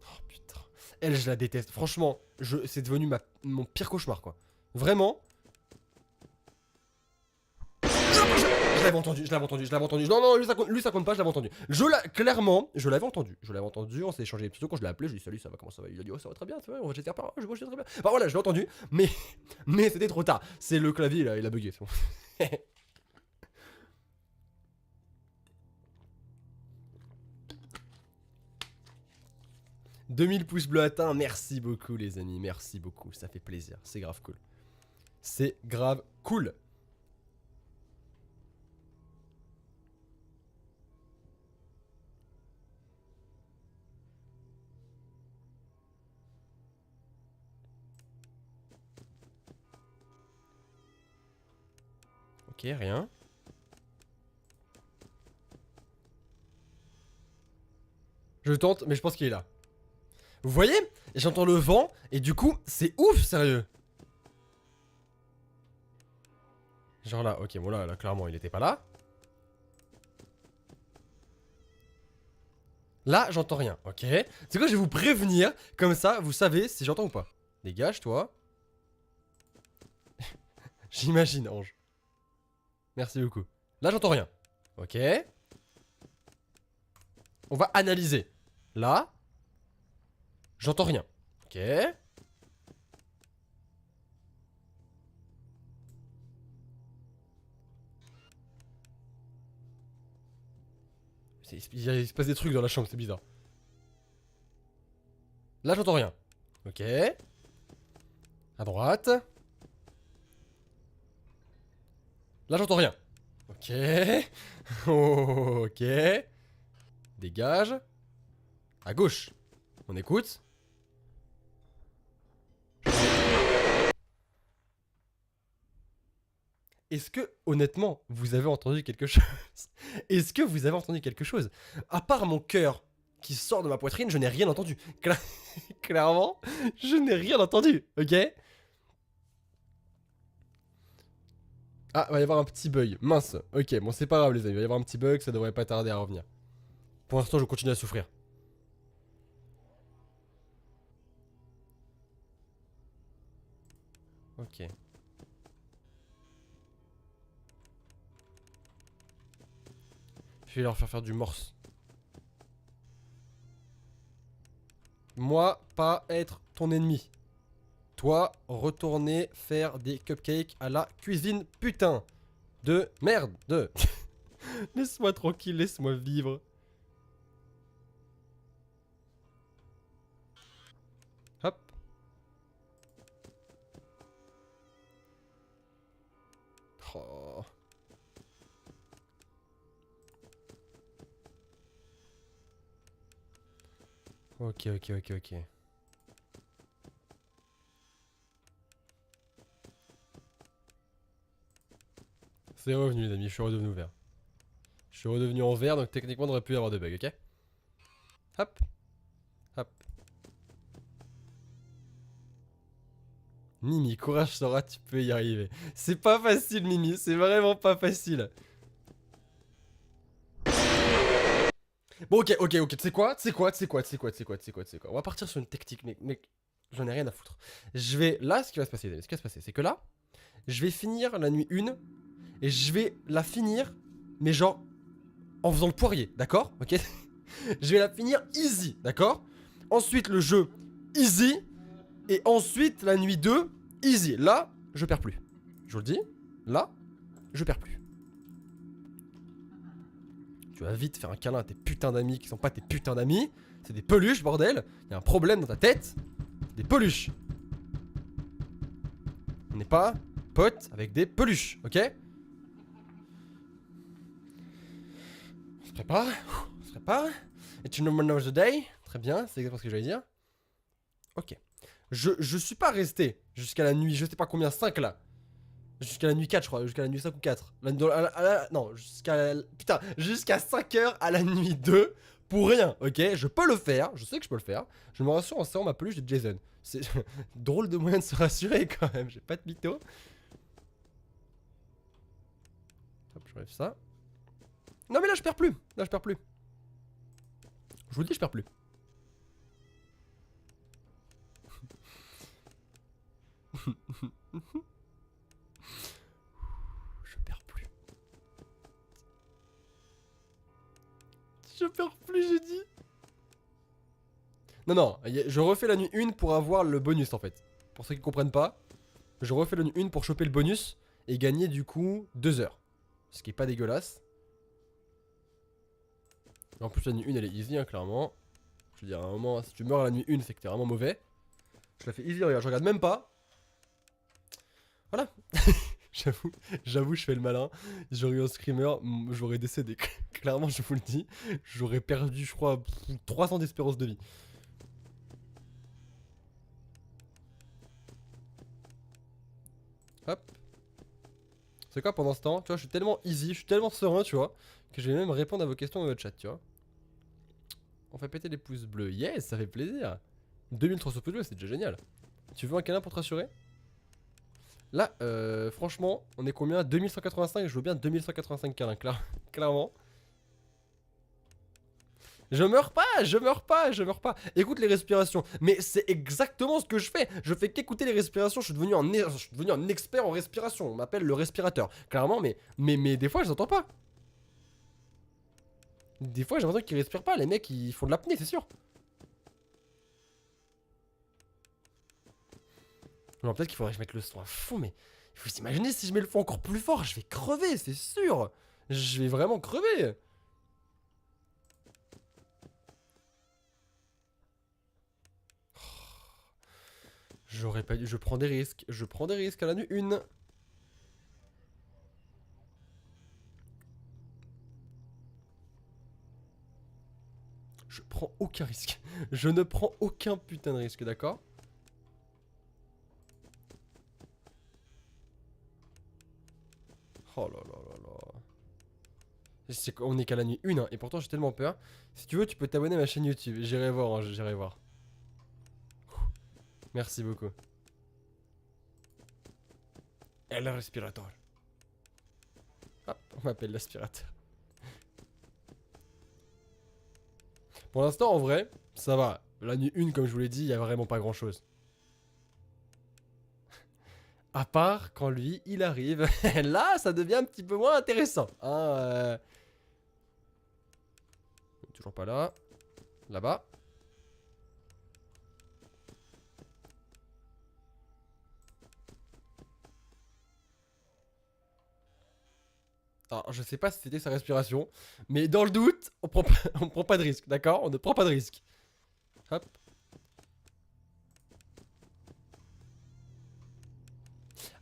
Oh putain. Elle, je la déteste. Franchement, c'est devenu mon pire cauchemar quoi. Vraiment. Je l'avais entendu, je l'avais entendu, je l'avais entendu. Non, non, lui ça compte pas, je l'avais entendu. Clairement, je l'avais entendu. Je l'avais entendu, on s'est échangé des pseudos. Quand je l'ai appelé, je lui ai dit salut, ça va, comment ça va? Il a dit oh, ça va très bien, on va j'espère pas, je vois très bien. Enfin voilà, je l'ai entendu, mais c'était trop tard. C'est le clavier, il a bugué. 2000 pouces bleus atteints, merci beaucoup les amis, merci beaucoup, ça fait plaisir, c'est grave cool. C'est grave cool. Ok, rien. Je tente, mais je pense qu'il est là. Vous voyez? J'entends le vent, et du coup, c'est ouf, sérieux. Genre là, ok, bon là clairement, il était pas là. Là, j'entends rien, ok? C'est quoi, je vais vous prévenir, comme ça, vous savez si j'entends ou pas. Dégage, toi. J'imagine, Ange. Merci beaucoup. Là, j'entends rien. Ok. On va analyser. Là, j'entends rien. Ok. Il se passe des trucs dans la chambre, c'est bizarre. Là, j'entends rien. Ok. À droite. Là, j'entends rien. Ok. Ok. Dégage. À gauche. On écoute. Est-ce que, honnêtement, vous avez entendu quelque chose? Est-ce que vous avez entendu quelque chose? À part mon cœur qui sort de ma poitrine, je n'ai rien entendu. Clairement, je n'ai rien entendu, ok? Ah, il va y avoir un petit bug. Mince. Ok, bon, c'est pas grave, les amis. Il va y avoir un petit bug, ça devrait pas tarder à revenir. Pour l'instant, je continue à souffrir. Ok. Je vais leur faire du morse. Moi, pas être ton ennemi. Toi, retourner faire des cupcakes à la cuisine, putain de merde. Laisse-moi tranquille, laisse-moi vivre. Hop. Oh. Ok, ok, ok, ok. C'est revenu, les amis, je suis redevenu vert. Je suis redevenu en vert, donc techniquement, on devrait plus y avoir de bug, ok? Hop. Hop. Mimi, courage Sora, tu peux y arriver. C'est pas facile, Mimi, c'est vraiment pas facile. Bon, ok, ok, ok, tu sais quoi? On va partir sur une technique, mais j'en ai rien à foutre. Je vais. Là, ce qui va se passer, c'est que là, je vais finir la nuit 1 et je vais la finir, mais genre en faisant le poirier, d'accord? Ok? Je vais la finir easy, d'accord? Ensuite, le jeu easy. Et ensuite, la nuit 2, easy. Là, je perds plus. Je vous le dis, là, je perds plus. Tu vas vite faire un câlin à tes putains d'amis qui sont pas tes putains d'amis. C'est des peluches, bordel. Il y a un problème dans ta tête. Des peluches. On n'est pas potes avec des peluches, ok? On se prépare. On se prépare. It's your number of the day. Très bien, c'est exactement ce que j'allais dire. Ok. Je suis pas resté jusqu'à la nuit, je sais pas combien, 5 là. Jusqu'à la nuit 4, je crois, jusqu'à la nuit 5 ou 4. Non, putain, jusqu'à 5 heures à la nuit 2 pour rien, ok? Je peux le faire, je sais que je peux le faire. Je me rassure en serrant ma peluche de Jason. C'est drôle de moyen de se rassurer quand même, j'ai pas de mytho. Hop, j'enlève ça. Non mais là je perds plus, là je perds plus. Je vous le dis, je perds plus. Je perds plus. dit. Non, non, je refais la nuit 1 pour avoir le bonus en fait. Pour ceux qui comprennent pas, je refais la nuit 1 pour choper le bonus et gagner du coup 2 heures. Ce qui est pas dégueulasse. Et en plus la nuit 1 elle est easy hein, clairement. Je veux dire à un moment si tu meurs à la nuit 1 c'est que t'es vraiment mauvais. Je la fais easy, regarde, je regarde même pas. Voilà. J'avoue je fais le malin. J'aurais eu un screamer, j'aurais décédé. Clairement je vous le dis. J'aurais perdu je crois 300 d'espérance de vie. Hop. C'est quoi pendant ce temps? Tu vois, je suis tellement easy, je suis tellement serein, tu vois, que je vais même répondre à vos questions dans votre chat, tu vois. On fait péter les pouces bleus. Yes, ça fait plaisir. 2300 pouces bleus, c'est déjà génial. Tu veux un câlin pour te rassurer? Là, franchement, on est combien? 2185, je veux bien 2185 câlins, clairement. Je meurs pas, je meurs pas, je meurs pas. Écoute les respirations. Mais c'est exactement ce que je fais. Je fais qu'écouter les respirations. Je suis devenu un expert en respiration. On m'appelle le respirateur. Clairement, mais des fois, je les entends pas. Des fois, j'ai l'impression qu'ils respirent pas. Les mecs, ils font de l'apnée, c'est sûr. Alors peut-être qu'il faudrait que je mette le son à fond, mais il faut s'imaginer si je mets le fond encore plus fort, je vais crever, c'est sûr. Je vais vraiment crever. J'aurais pas dû, je prends des risques. Je prends des risques à la nuit 1. Je prends aucun risque. Je ne prends aucun putain de risque, d'accord? Oh là là là là. On est qu'à la nuit 1 hein, et pourtant j'ai tellement peur. Si tu veux, tu peux t'abonner à ma chaîne YouTube. J'irai voir, hein, j'irai voir. Merci beaucoup. El respirateur. Hop, on m'appelle l'aspirateur. Pour l'instant, en vrai, ça va. La nuit 1, comme je vous l'ai dit, il n'y a vraiment pas grand chose. À part quand lui, il arrive. Là, ça devient un petit peu moins intéressant. Hein, toujours pas là. Là-bas. Alors, je sais pas si c'était sa respiration. Mais dans le doute, on prend pas de risque, d'accord? On ne prend pas de risque. Hop.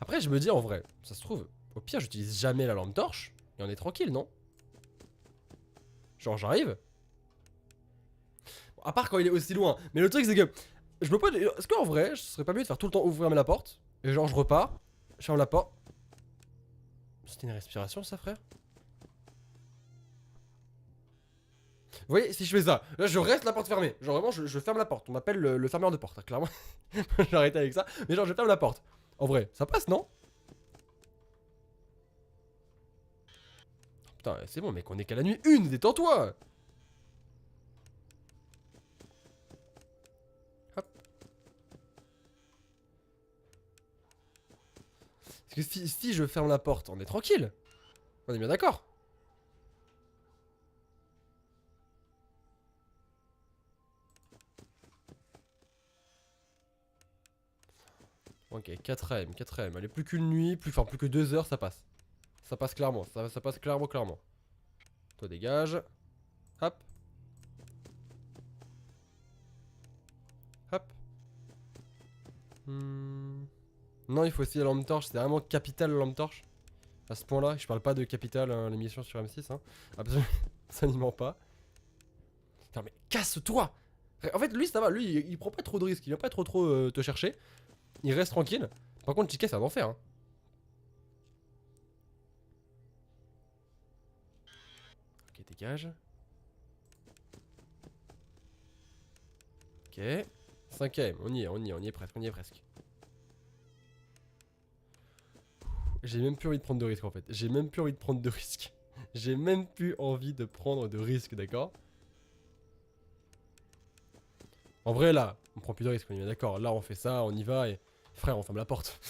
Après, je me dis en vrai, ça se trouve, au pire, j'utilise jamais la lampe torche. Et on est tranquille, non? Genre, j'arrive. Bon, à part quand il est aussi loin. Mais le truc, c'est que je me pose. Est-ce qu'en vrai, ce serait pas mieux de faire tout le temps ouvrir la porte? Et genre, je repars, je ferme la porte. C'était une respiration, ça, frère? Vous voyez, si je fais ça, là je reste la porte fermée. Genre vraiment, je ferme la porte. On m'appelle le fermeur de porte, hein, clairement. J'ai arrêté avec ça. Mais genre, je ferme la porte. En vrai, ça passe, non? Putain, c'est bon, mec, on est qu'à la nuit 1, détends-toi. Hop. Parce que si je ferme la porte, on est tranquille. On est bien d'accord. Ok, 4ème. Allez, plus qu'une nuit, plus que 2 heures, ça passe. Ça passe clairement, ça passe clairement. Toi, dégage. Hop. Hop. Non, il faut essayer la lampe torche, c'est vraiment capital la lampe torche. À ce point-là, je parle pas de capital, hein, l'émission sur M6, hein. Absolument pas. Non mais casse-toi! En fait, lui, ça va, lui, il prend pas trop de risques, il vient pas trop te chercher. Il reste tranquille. Par contre, Chica, c'est un enfer, hein. Ok, dégage. Ok. 5ème, on y est presque. J'ai même plus envie de prendre de risques en fait. J'ai même plus envie de prendre de risques. J'ai même plus envie de prendre de risques, d'accord? En vrai, là, on prend plus de risques, on est bien d'accord. Là, on fait ça, on y va et. Frère, on ferme la porte.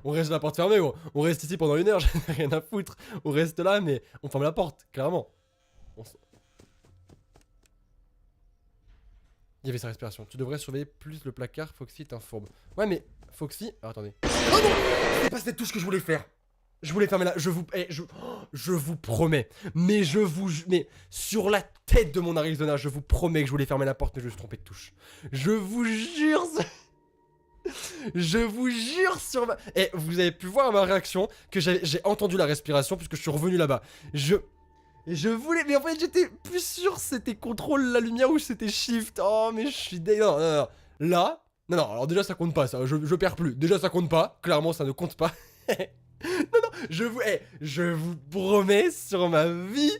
On reste la porte fermée, gros. On reste ici pendant 1 heure, j'en ai rien à foutre. On reste là, mais on ferme la porte, clairement. Il y avait sa respiration. Tu devrais surveiller plus le placard, Foxy est un fourbe. Ouais, mais Foxy. Ah, attendez. Oh non! C'est pas cette touche que je voulais faire. Je voulais fermer là. Je vous promets. Mais mais sur la tête de mon Arizona, je vous promets que je voulais fermer la porte, mais je me suis trompé de touche. Je vous jure. Je vous jure sur ma... Et vous avez pu voir ma réaction que j'ai entendu la respiration puisque je suis revenu là-bas. Je voulais... Mais en fait, j'étais plus sûr c'était contrôle la lumière ou c'était shift. Oh, mais je suis... Non, non, non. Là... Non, non, alors déjà ça compte pas, ça. Je perds plus. Déjà ça compte pas. Clairement, ça ne compte pas. Non, non, je vous promets sur ma vie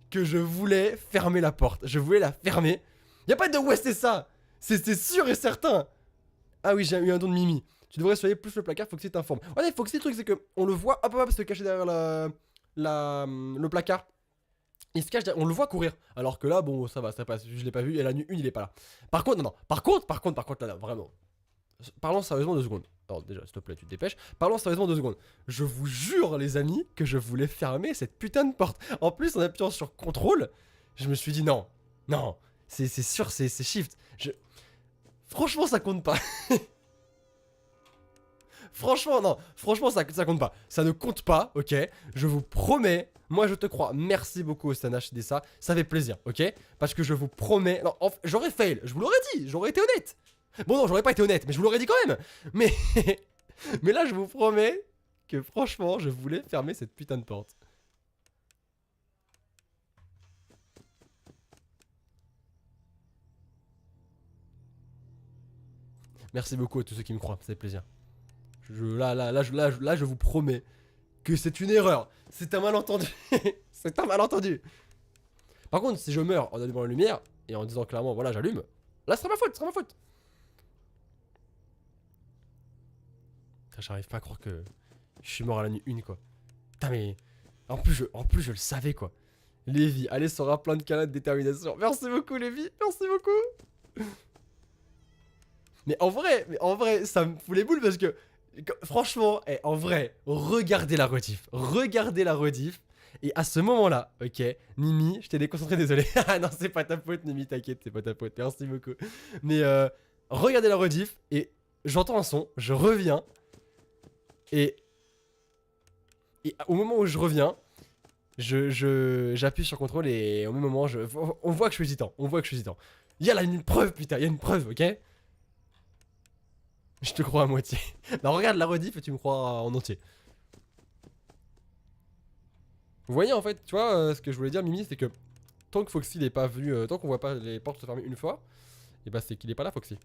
que je voulais fermer la porte. Je voulais la fermer. Y a pas de ouais, c'est ça. C'est sûr et certain. Ah oui, j'ai eu un don de Mimi. Tu devrais surveiller plus le placard, Foxy t'informe. Ouais, Foxy, le truc, c'est que on le voit, hop, hop, hop, se cacher derrière le placard. Il se cache derrière, on le voit courir. Alors que là, bon, ça va, ça passe. Je l'ai pas vu, et la nuit 1, il est pas là. Par contre, non, non. Par contre, là, vraiment. Parlons sérieusement 2 secondes. Alors, déjà, s'il te plaît, tu te dépêches. Parlons sérieusement 2 secondes. Je vous jure, les amis, que je voulais fermer cette putain de porte. En plus, en appuyant sur contrôle, je me suis dit non. Non. C'est sûr, c'est shift. Franchement, ça compte pas. Franchement, non. Franchement, ça compte pas. Ça ne compte pas, ok. Je vous promets. Moi, je te crois. Merci beaucoup, Osana HDSA. Ça fait plaisir, ok. Parce que je vous promets. Non, j'aurais fail. Je vous l'aurais dit. J'aurais été honnête. Bon, non, j'aurais pas été honnête, mais je vous l'aurais dit quand même. Mais. Mais là, je vous promets que franchement, je voulais fermer cette putain de porte. Merci beaucoup à tous ceux qui me croient. Ça fait plaisir. Là, je vous promets que c'est une erreur. C'est un malentendu. C'est un malentendu. Par contre, si je meurs en allumant la lumière et en disant clairement, voilà, j'allume, là, ce sera ma faute, ce sera ma faute. J'arrive pas à croire que je suis mort à la nuit 1, quoi. Putain, mais en plus, je le savais, quoi. Lévi, allez, sera plein de canaux de détermination. Merci beaucoup, Lévi. Merci beaucoup. Mais en vrai, ça me fout les boules parce que franchement, en vrai, regardez la rediff. Regardez la rediff. Et à ce moment-là, ok, Mimi, je t'ai déconcentré, désolé. Ah non, c'est pas ta faute, Mimi, t'inquiète, c'est pas ta faute. Merci beaucoup. Mais regardez la rediff et j'entends un son, je reviens. Et au moment où je reviens, j'appuie sur contrôle et au même moment, on voit que je suis hésitant. On voit que je suis hésitant. Il y a là une preuve, putain, il y a une preuve, ok? Je te crois à moitié. Non, regarde la rediff et tu me crois en entier. Vous voyez en fait, tu vois, ce que je voulais dire, Mimi, c'est que tant que Foxy n'est pas venu, tant qu'on voit pas les portes se fermer une fois, et bah c'est qu'il est pas là, Foxy.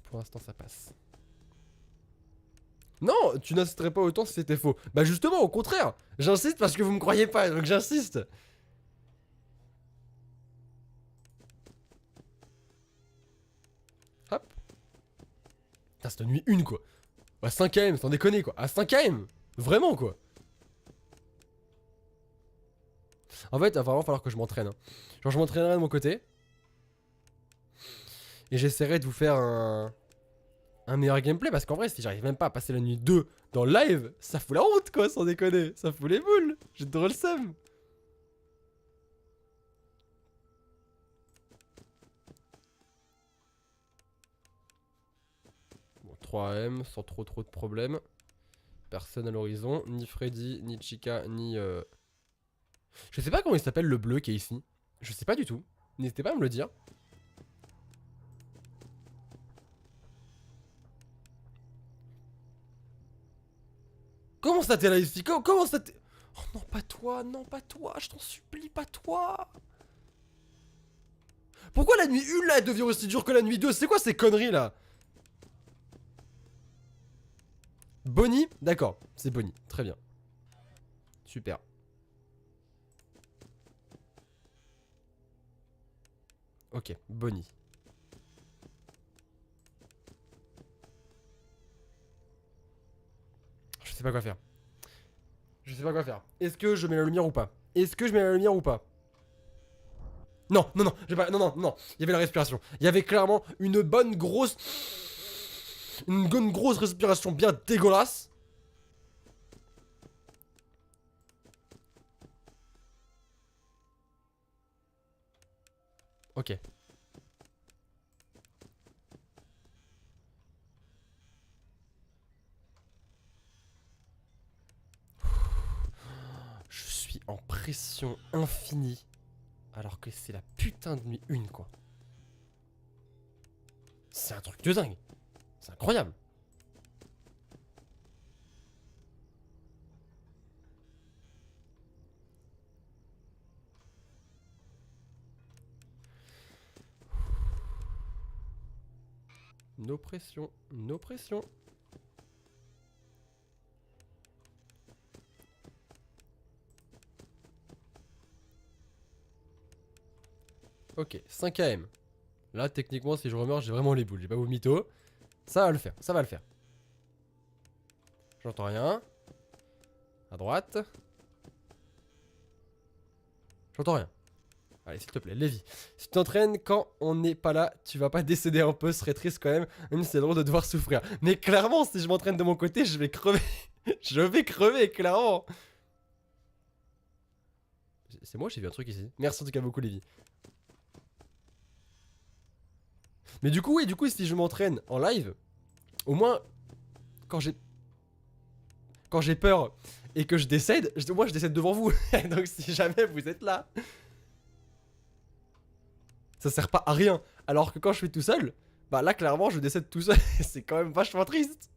Pour l'instant, ça passe. Non, tu n'insisterais pas autant si c'était faux. Bah justement, au contraire. J'insiste parce que vous me croyez pas, donc j'insiste. Hop. Putain, c'est nuit 1, quoi. À 5 AM, sans déconner, quoi. À 5 AM. Vraiment, quoi. En fait, il va vraiment falloir que je m'entraîne. Hein. Genre, je m'entraînerai de mon côté. Et j'essaierai de vous faire un meilleur gameplay. Parce qu'en vrai, si j'arrive même pas à passer la nuit 2 dans le live, ça fout la honte, quoi, sans déconner. Ça fout les boules. J'ai trop le seum. Bon, 3M, sans trop de problèmes. Personne à l'horizon. Ni Freddy, ni Chica, ni... Je sais pas comment il s'appelle le bleu qui est ici. Je sais pas du tout. N'hésitez pas à me le dire. Comment ça t'es là ici? Comment ça t'es... Oh non, pas toi, je t'en supplie, pas toi. Pourquoi la nuit 1 là elle devient aussi dure que la nuit 2? C'est quoi ces conneries là? Bonnie? D'accord, c'est Bonnie, très bien. Super. Ok, Bonnie. Je sais pas quoi faire. Je sais pas quoi faire. Est-ce que je mets la lumière ou pas? Est-ce que je mets la lumière ou pas? Non, non, non, j'ai pas. Non, non, non. Il y avait la respiration. Il y avait clairement une bonne grosse. Une bonne grosse respiration bien dégueulasse. Ok. Je suis en pression infinie. Alors que c'est la putain de nuit 1, quoi. C'est un truc de dingue. C'est incroyable. Nos pressions, nos pressions. Ok, 5 AM. Là, techniquement, si je remeurs, j'ai vraiment les boules. J'ai pas vous mytho. Ça va le faire, ça va le faire. J'entends rien. À droite. J'entends rien. Allez, s'il te plaît, Lévi. Si tu t'entraînes quand on n'est pas là, tu vas pas décéder un peu, ce serait triste quand même. Même si c'est drôle de devoir souffrir. Mais clairement, si je m'entraîne de mon côté, je vais crever. Je vais crever, clairement. C'est moi, j'ai vu un truc ici. Merci en tout cas beaucoup, Lévi. Mais du coup, oui, du coup, si je m'entraîne en live, au moins, quand j'ai peur et que je décède, moi je décède devant vous. Donc si jamais vous êtes là, ça sert pas à rien. Alors que quand je suis tout seul, bah là clairement je décède tout seul. C'est quand même vachement triste.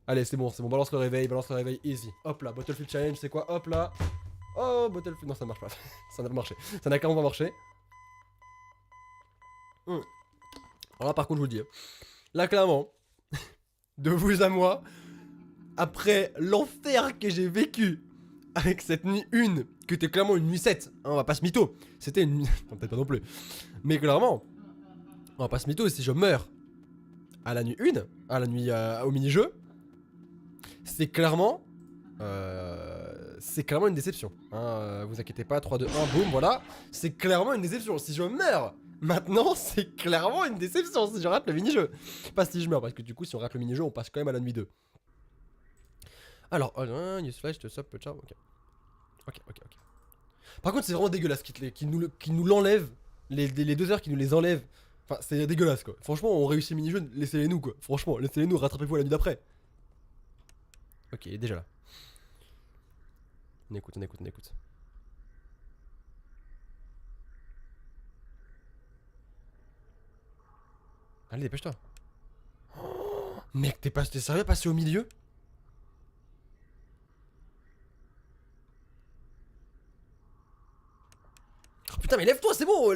Allez, c'est bon, balance le réveil, easy. Hop là, Battlefield Challenge, c'est quoi? Hop là. Oh, Battlefield, non ça marche pas. Ça n'a pas marché. Ça n'a clairement pas marché. Alors là par contre je vous le dis, là clairement, de vous à moi, après l'enfer que j'ai vécu avec cette nuit 1, qui était clairement une nuit 7, hein, on va pas se mytho. C'était une nuit... Enfin, peut-être pas non plus. Mais clairement, on va pas se mytho, si je meurs à la nuit 1, à la nuit au mini-jeu, c'est clairement... c'est clairement une déception. Hein, vous inquiétez pas, 3, 2, 1, boum, voilà. C'est clairement une déception. Si je meurs maintenant, c'est clairement une déception si je rate le mini-jeu. Pas si je meurs, parce que du coup, si on rate le mini-jeu, on passe quand même à la nuit 2. Alors, newsflash, te sub, ciao, ok. Ok. Par contre, c'est vraiment dégueulasse qu'ils nous l'enlèvent. Les 2 heures qui nous les enlèvent. Enfin, c'est dégueulasse quoi. Franchement, on réussit le mini-jeu, laissez-les nous quoi. Franchement, laissez-les nous, rattrapez-vous à la nuit d'après. Ok, il est déjà là. On écoute. Allez, dépêche-toi. Oh, mec, t'es sérieux à passer au milieu? Oh, putain, mais lève-toi, c'est bon.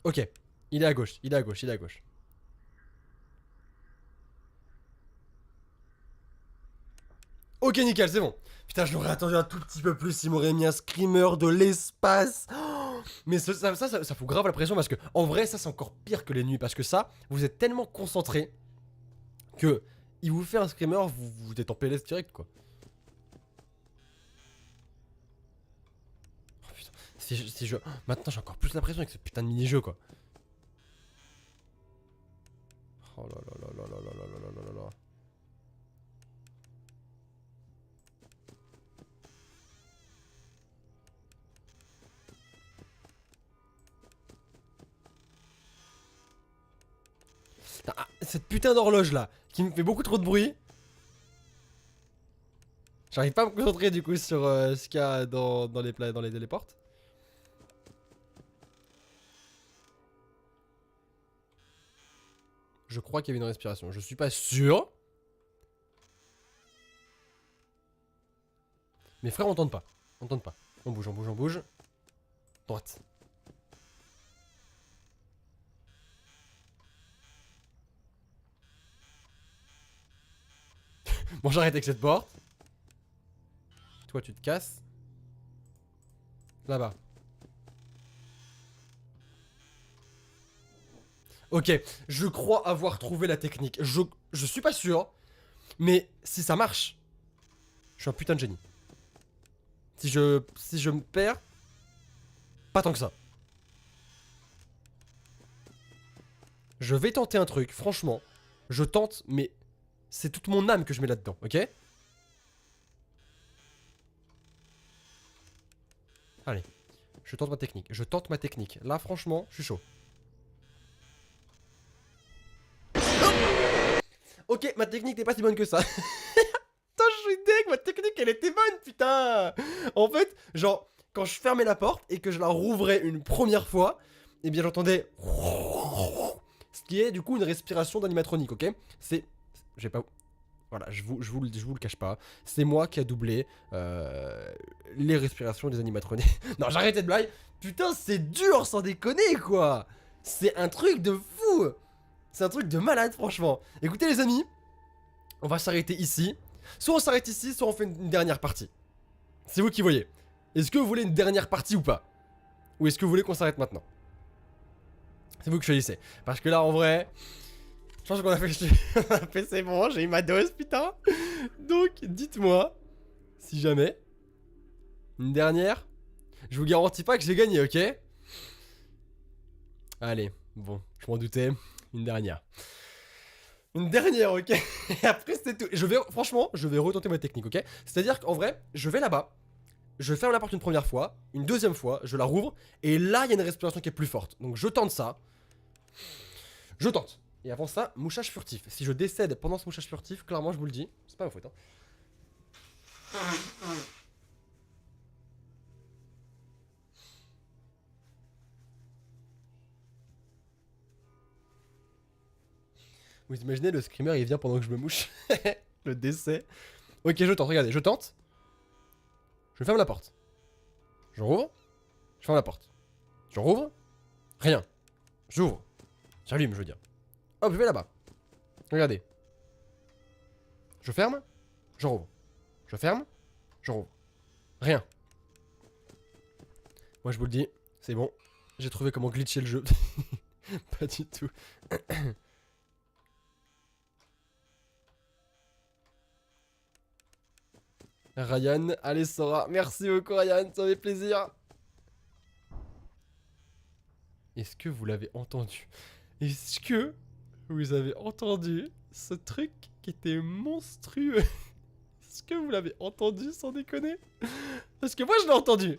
Ok, il est à gauche. Ok, nickel, c'est bon. Putain, je l'aurais attendu un tout petit peu plus. Il m'aurait mis un screamer de l'espace. Oh, mais ça fout grave la pression parce que, en vrai, ça, c'est encore pire que les nuits. Parce que ça, vous êtes tellement concentré que il vous fait un screamer, vous êtes en PLS direct, quoi. Oh putain, si je... Maintenant, j'ai encore plus la pression avec ce putain de mini-jeu, quoi. Oh là là là là là là là là là là. Ah, cette putain d'horloge là, qui me fait beaucoup trop de bruit. J'arrive pas à me concentrer du coup sur ce qu'il y a dans les téléportes. Je crois qu'il y avait une respiration. Je suis pas sûr. Mais frère, on tente pas. On tente pas. On bouge. Droite. Bon, j'arrête avec cette porte. Toi, tu te casses. Là-bas. Ok, je crois avoir trouvé la technique. Je suis pas sûr. Mais si ça marche, je suis un putain de génie. Si je me perds, pas tant que ça. Je vais tenter un truc, franchement. Je tente, mais c'est toute mon âme que je mets là-dedans, ok? Allez, je tente ma technique. Je tente ma technique. Là, franchement, je suis chaud. Ok, ma technique n'est pas si bonne que ça. Putain, je suis deg, ma technique, elle était bonne, putain. En fait, genre, quand je fermais la porte et que je la rouvrais une première fois, eh bien, j'entendais... Ce qui est, du coup, une respiration d'animatronique, ok? C'est... J'ai pas... Voilà, je vous le cache pas. C'est moi qui a doublé les respirations des animatroniques. Non, j'arrête cette blague. Putain, c'est dur, sans déconner, quoi. C'est un truc de fou. C'est un truc de malade, franchement. Écoutez, les amis, on va s'arrêter ici. Soit on s'arrête ici, soit on fait une dernière partie. C'est vous qui voyez. Est-ce que vous voulez une dernière partie ou pas? Ou est-ce que vous voulez qu'on s'arrête maintenant? C'est vous qui choisissez. Parce que là, en vrai... Je pense qu'on a fait, c'est bon, j'ai eu ma dose, putain. Donc, dites-moi, si jamais, une dernière, je vous garantis pas que j'ai gagné, ok? Allez, bon, je m'en doutais, une dernière. Une dernière, ok? Et après, c'était tout. Franchement, je vais retenter ma technique, ok? C'est-à-dire qu'en vrai, je vais là-bas, je ferme la porte une première fois, une deuxième fois, je la rouvre, et là, il y a une respiration qui est plus forte. Donc, je tente ça. Je tente. Et avant ça, mouchage furtif. Si je décède pendant ce mouchage furtif, clairement je vous le dis, c'est pas ma faute. Hein. Vous imaginez, le screamer il vient pendant que je me mouche. Le décès. Ok, je tente, regardez, je tente. Je ferme la porte. Je rouvre. Je ferme la porte. Je rouvre. Rien. J'ouvre. J'allume, je veux dire. Hop, je vais là-bas. Regardez. Je ferme. Je rouvre. Je ferme. Je rouvre. Rien. Moi je vous le dis, c'est bon. J'ai trouvé comment glitcher le jeu. Pas du tout. Ryan, allez Sora. Merci beaucoup Ryan, ça fait plaisir. Est-ce que vous l'avez entendu? Est-ce que vous avez entendu ce truc qui était monstrueux? Est-ce que vous l'avez entendu sans déconner? Parce que moi je l'ai entendu.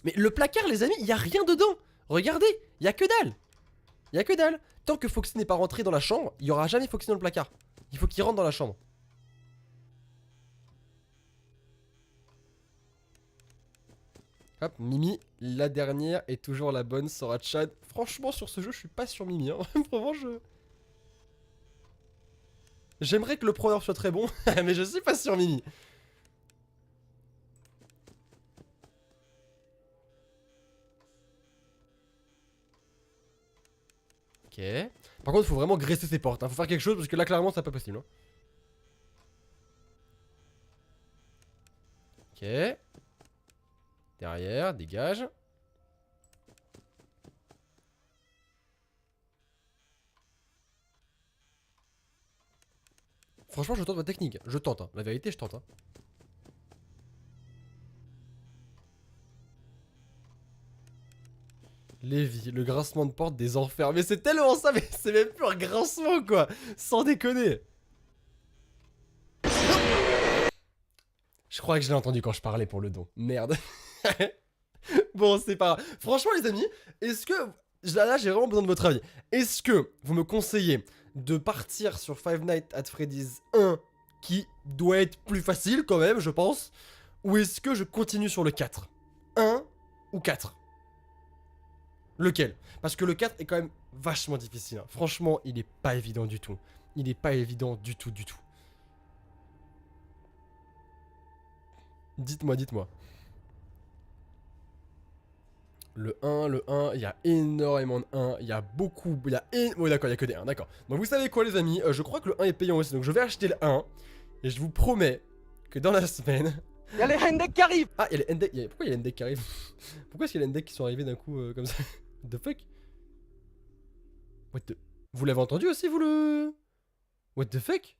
Mais le placard les amis, il n'y a rien dedans. Regardez, il n'y a que dalle. Il n'y a que dalle. Tant que Foxy n'est pas rentré dans la chambre, il n'y aura jamais Foxy dans le placard. Il faut qu'il rentre dans la chambre. Hop, Mimi, la dernière est toujours la bonne, Sora Chad. Franchement, sur ce jeu, je suis pas sur Mimi. Hein. Vraiment, j'aimerais que le preneur soit très bon, mais je suis pas sur Mimi. Ok. Par contre, il faut vraiment graisser ses portes. Hein. Faut faire quelque chose parce que là, clairement, c'est pas possible. Hein. Ok. Derrière, dégage. Franchement, je tente ma technique. Je tente. Hein. La vérité, je tente. Hein. Lévi, le grincement de porte des enfers. Mais c'est tellement ça, mais c'est même plus un grincement, quoi. Sans déconner. Je crois que je l'ai entendu quand je parlais pour le don. Merde. Bon, c'est pas grave. Franchement, les amis, est-ce que... Là, j'ai vraiment besoin de votre avis. Est-ce que vous me conseillez de partir sur Five Nights at Freddy's 1, qui doit être plus facile quand même, je pense, ou est-ce que je continue sur le 4? 1 ou 4? Lequel? Parce que le 4 est quand même vachement difficile. Hein. Franchement, il est pas évident du tout. Il est pas évident du tout, du tout. Dites-moi, dites-moi. Le 1, il y a énormément de 1, il y a beaucoup, il y a... Oui d'accord, il y a que des 1, d'accord. Donc vous savez quoi les amis, je crois que le 1 est payant aussi, donc je vais acheter le 1, et je vous promets que dans la semaine... Il y a les Hendek qui arrivent. Ah, il y a les Hendek, pourquoi il y a les Hendek qui arrivent? Pourquoi est-ce qu'il y a les Hendek qui sont arrivés d'un coup comme ça? What the fuck? What the... Vous l'avez entendu aussi vous le... What the fuck?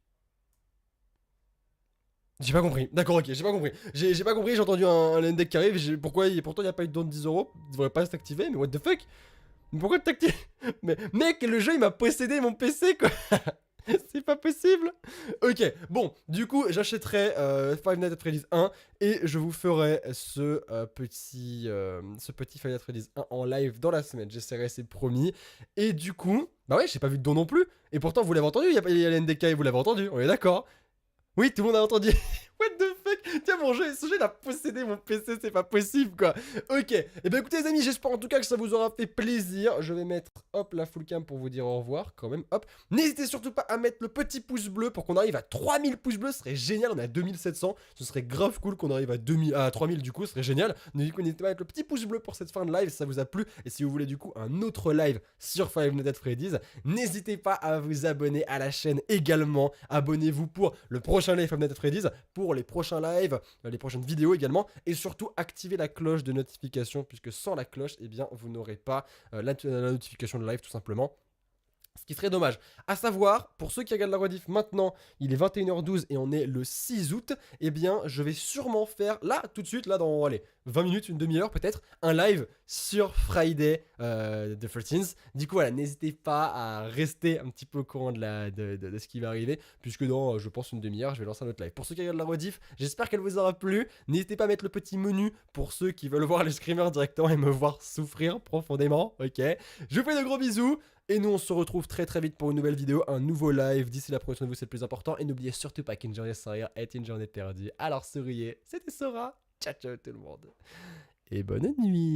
J'ai pas compris, d'accord ok, j'ai pas compris. J'ai pas compris, j'ai entendu un Hendek qui arrive, pourquoi pourtant il n'y a pas eu de don de 10 €, il devrait pas s'activer, mais what the fuck? Mais pourquoi t'actives? Mais mec, le jeu il m'a possédé mon PC quoi. C'est pas possible. Ok, bon, du coup, j'achèterai Five Nights at Freddy's 1 et je vous ferai ce petit Five Nights at Freddy's 1 en live dans la semaine. J'essaierai, c'est promis. Et du coup, bah ouais, j'ai pas vu de don non plus. Et pourtant, vous l'avez entendu, il y a l'NDK et vous l'avez entendu, on est d'accord. Oui, tout le monde a entendu. What the fuck? Tiens, ce jeu, il a possédé mon PC, c'est pas possible, quoi. Ok. Et ben écoutez, les amis, j'espère en tout cas que ça vous aura fait plaisir. Je vais mettre, hop, la full cam pour vous dire au revoir, quand même, hop. N'hésitez surtout pas à mettre le petit pouce bleu pour qu'on arrive à 3000 pouces bleus, ce serait génial. On est à 2700, ce serait grave cool qu'on arrive à 3000, du coup, ce serait génial. Donc, du coup, n'hésitez pas à mettre le petit pouce bleu pour cette fin de live, si ça vous a plu. Et si vous voulez, du coup, un autre live sur Five Nights at Freddy's, n'hésitez pas à vous abonner à la chaîne également. Abonnez-vous pour le prochain live Five Nights at Freddy's, pour les prochains lives, les prochaines vidéos également, et surtout activez la cloche de notification, puisque sans la cloche, eh bien, vous n'aurez pas la notification de live tout simplement. Ce qui serait dommage. À savoir, pour ceux qui regardent la rediff maintenant, il est 21h12 et on est le 6 août, eh bien, je vais sûrement faire, là, tout de suite, là, dans, allez, 20 minutes, une demi-heure peut-être, un live sur Friday the 13th. Du coup, voilà, n'hésitez pas à rester un petit peu au courant de ce qui va arriver, puisque dans, je pense, une demi-heure, je vais lancer un autre live. Pour ceux qui regardent la rediff, j'espère qu'elle vous aura plu. N'hésitez pas à mettre le petit menu pour ceux qui veulent voir les screamers directement et me voir souffrir profondément, ok. Je vous fais de gros bisous. Et nous, on se retrouve très très vite pour une nouvelle vidéo, un nouveau live. D'ici là, prenez soin de vous, c'est le plus important. Et n'oubliez surtout pas qu'une journée sans rire est une journée perdue. Alors souriez, c'était Sora. Ciao ciao tout le monde. Et bonne nuit.